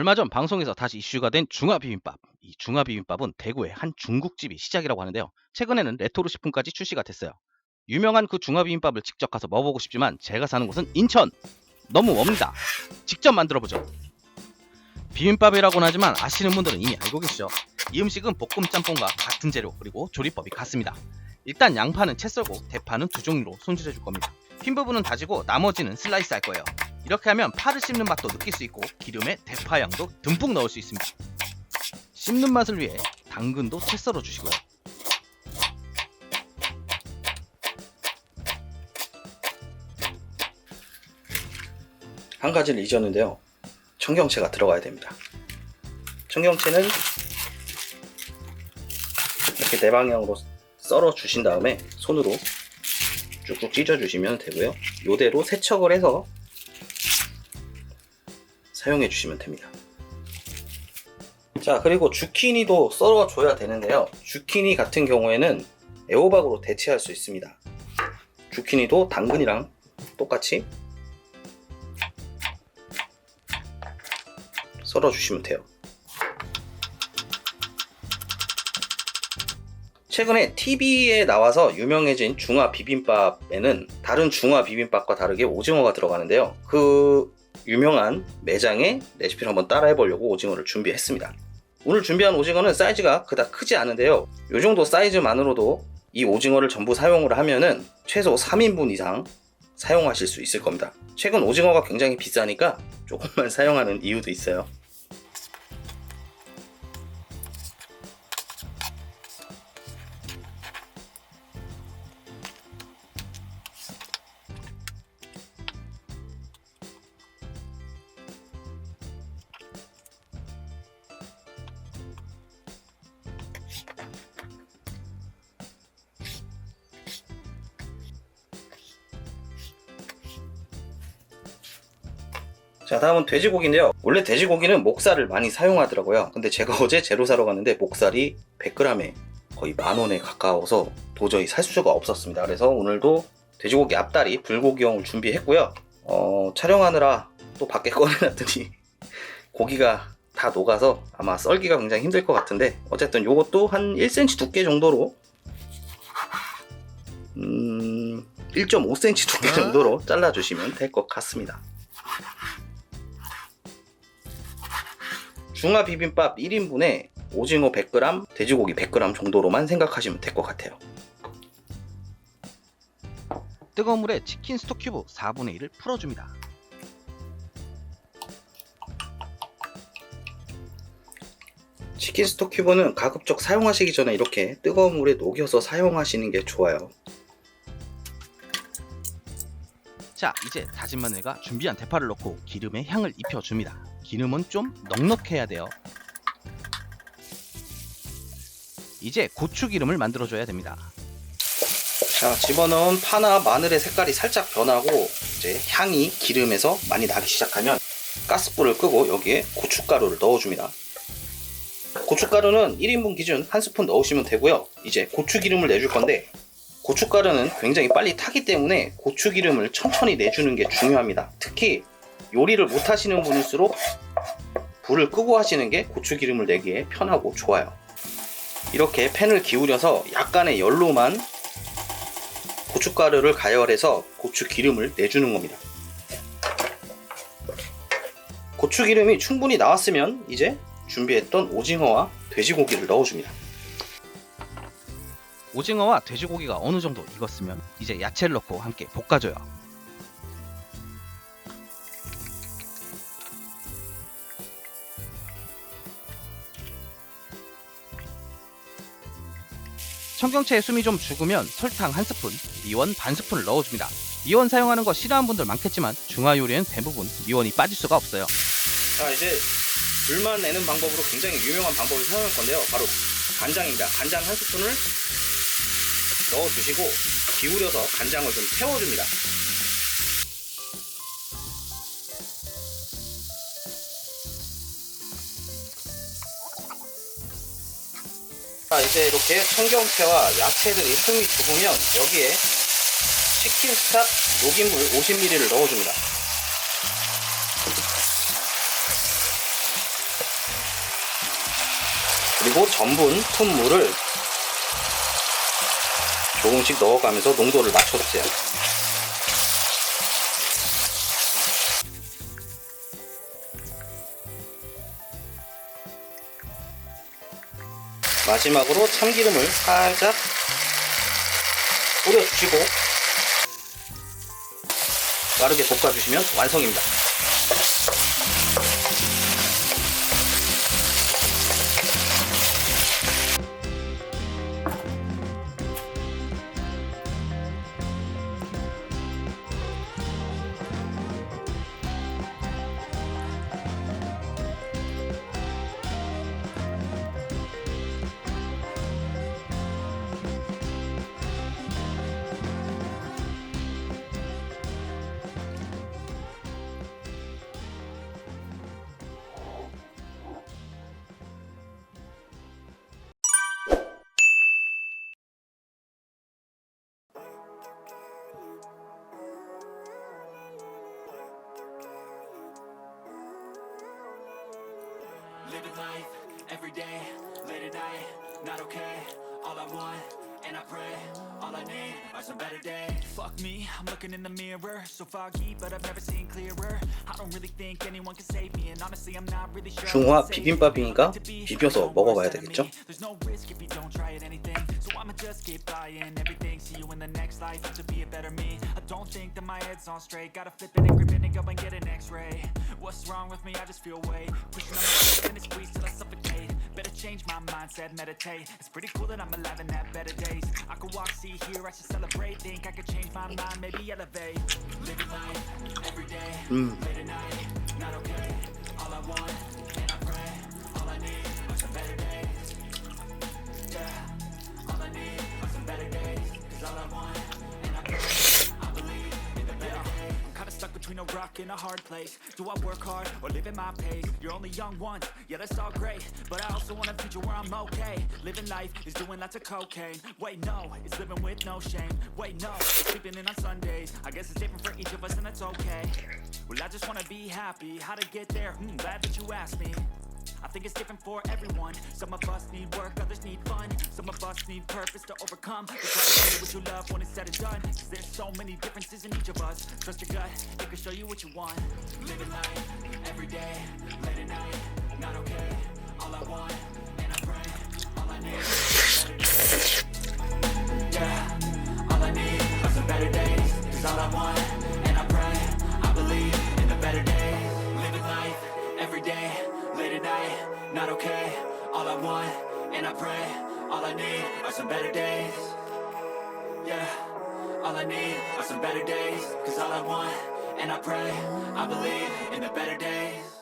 얼마 전 방송에서 다시 이슈가 된 중화비빔밥. 이 중화비빔밥은 대구의 한 중국집이 시작이라고 하는데요. 최근에는 레토르 식품까지 출시가 됐어요. 유명한 그 중화비빔밥을 직접 가서 먹어보고 싶지만 제가 사는 곳은 인천. 너무 멉니다. 직접 만들어보죠. 비빔밥이라고는 하지만 아시는 분들은 이미 알고 계시죠. 이 음식은 볶음 짬뽕과 같은 재료 그리고 조리법이 같습니다. 일단 양파는 채 썰고 대파는 두 종류로 손질해 줄 겁니다. 흰 부분은 다지고 나머지는 슬라이스 할 거예요. 이렇게 하면 파를 씹는 맛도 느낄 수 있고 기름에 대파 양도 듬뿍 넣을 수 있습니다. 씹는 맛을 위해 당근도 채 썰어 주시고요. 한 가지를 잊었는데요. 청경채가 들어가야 됩니다. 청경채는 이렇게 네 방향으로 썰어 주신 다음에 손으로 쭉쭉 찢어 주시면 되고요. 이대로 세척을 해서 사용해 주시면 됩니다. 자, 그리고 주키니도 썰어 줘야 되는데요. 주키니 같은 경우에는 애호박으로 대체할 수 있습니다. 주키니도 당근이랑 똑같이 썰어 주시면 돼요. 최근에 TV에 나와서 유명해진 중화 비빔밥에는 다른 중화 비빔밥과 다르게 오징어가 들어가는데요. 그 유명한 매장의 레시피를 한번 따라해 보려고 오징어를 준비했습니다. 오늘 준비한 오징어는 사이즈가 그닥 크지 않은데요. 이 정도 사이즈만으로도 이 오징어를 전부 사용을 하면은 최소 3인분 이상 사용하실 수 있을 겁니다. 최근 오징어가 굉장히 비싸니까 조금만 사용하는 이유도 있어요. 자, 다음은 돼지고기인데요. 원래 돼지고기는 목살을 많이 사용하더라고요. 근데 제가 어제 재료 사러 갔는데 목살이 100g에 거의 10,000원에 가까워서 도저히 살 수가 없었습니다. 그래서 오늘도 돼지고기 앞다리 불고기용을 준비했고요. 촬영하느라 또 밖에 꺼내놨더니 고기가 다 녹아서 아마 썰기가 굉장히 힘들 것 같은데, 어쨌든 요것도 한 1cm 두께 정도로 1.5cm 두께 정도로 잘라주시면 될 것 같습니다. 중화 비빔밥 1인분에 오징어 100g, 돼지고기 100g 정도로만 생각하시면 될 것 같아요. 뜨거운 물에 치킨 스톡 큐브 4분의 1을 풀어줍니다. 치킨 스톡 큐브는 가급적 사용하시기 전에 이렇게 뜨거운 물에 녹여서 사용하시는 게 좋아요. 자, 이제 다진 마늘과 준비한 대파를 넣고 기름에 향을 입혀줍니다. 기름은 좀 넉넉해야 돼요. 이제 고추기름을 만들어줘야 됩니다. 자, 집어넣은 파나 마늘의 색깔이 살짝 변하고 이제 향이 기름에서 많이 나기 시작하면 가스불을 끄고 여기에 고춧가루를 넣어줍니다. 고춧가루는 1인분 기준 1스푼 넣으시면 되고요. 이제 고추기름을 내줄 건데, 고춧가루는 굉장히 빨리 타기 때문에 고추기름을 천천히 내주는 게 중요합니다. 특히 요리를 못 하시는 분일수록 불을 끄고 하시는 게 고추기름을 내기에 편하고 좋아요. 이렇게 팬을 기울여서 약간의 열로만 고춧가루를 가열해서 고추기름을 내주는 겁니다. 고추기름이 충분히 나왔으면 이제 준비했던 오징어와 돼지고기를 넣어줍니다. 오징어와 돼지고기가 어느 정도 익었으면 이제 야채를 넣고 함께 볶아줘요. 청경채에 숨이 좀 죽으면 설탕 1스푼, 미원 반 스푼을 넣어줍니다. 미원 사용하는 거 싫어하는 분들 많겠지만 중화 요리엔 대부분 미원이 빠질 수가 없어요. 자, 이제 불만 내는 방법으로 굉장히 유명한 방법을 사용할 건데요. 바로 간장입니다. 간장 1스푼을 넣어주시고 기울여서 간장을 좀 태워줍니다. 자, 이제 이렇게 청경채와 야채들이 숨이 죽으면 여기에 치킨 스톡 녹인물 50ml를 넣어줍니다. 그리고 전분, 푼물을 조금씩 넣어가면서 농도를 맞춰주세요. 마지막으로 참기름을 살짝 뿌려주시고 빠르게 볶아주시면 완성입니다. Living life, every day, late at night, not okay. All I want, and I pray, all I need are some better days. Fuck me, I'm looking in the mirror, so foggy, but I've never seen clearer. I don't really think anyone can save me, and honestly, I'm not really sure. 중화 비빔밥이니까 비벼서 먹어봐야 되겠죠? There's no risk if you don't try it anything. So I'ma just keep buying everything. See you in the next life, to be a better me. I don't think that my head's on straight. Gotta flip it and grip it and go and get an X-ray. What's wrong with me? I just feel weight pushing on my and it's squeeze till I suffocate. Better change my mindset, meditate. It's pretty cool that I'm alive and have better days. I could walk, see, hear, I should celebrate. Think I could change my mind, maybe elevate. Living life, every day, late at night, not okay. All I want, and I pray, all I need are some better days. Yeah, all I need are some better days. Cause all I want, and I pray, I believe in the better days. I'm kinda stuck between a rock and a hard place. Do I work hard or live at my pace? You're only young once, yeah that's all great, but I also want a future where I'm okay. Living life is doing lots of cocaine. Wait no, it's living with no shame. Wait no, it's sleeping in on Sundays. I guess it's different for each of us and that's okay. Well I just wanna be happy. How to get there? Glad that you asked me. I think it's different for everyone. Some of us need work, others need fun. Some of us need purpose to overcome. Try to do what you love when it's said and done. Cause there's so many differences in each of us. Trust your gut, it can show you what you want. Living life, every day, late at night, not okay. All I want, and I pray, all I need is better days. Yeah, all I need are some better days. Cause all I want, and I pray, I believe in the better days. Living life, every day, late at night, not okay. All I want, and I pray, all I need are some better days. Yeah, all I need are some better days. Cause all I want, and I pray, I believe in the better days.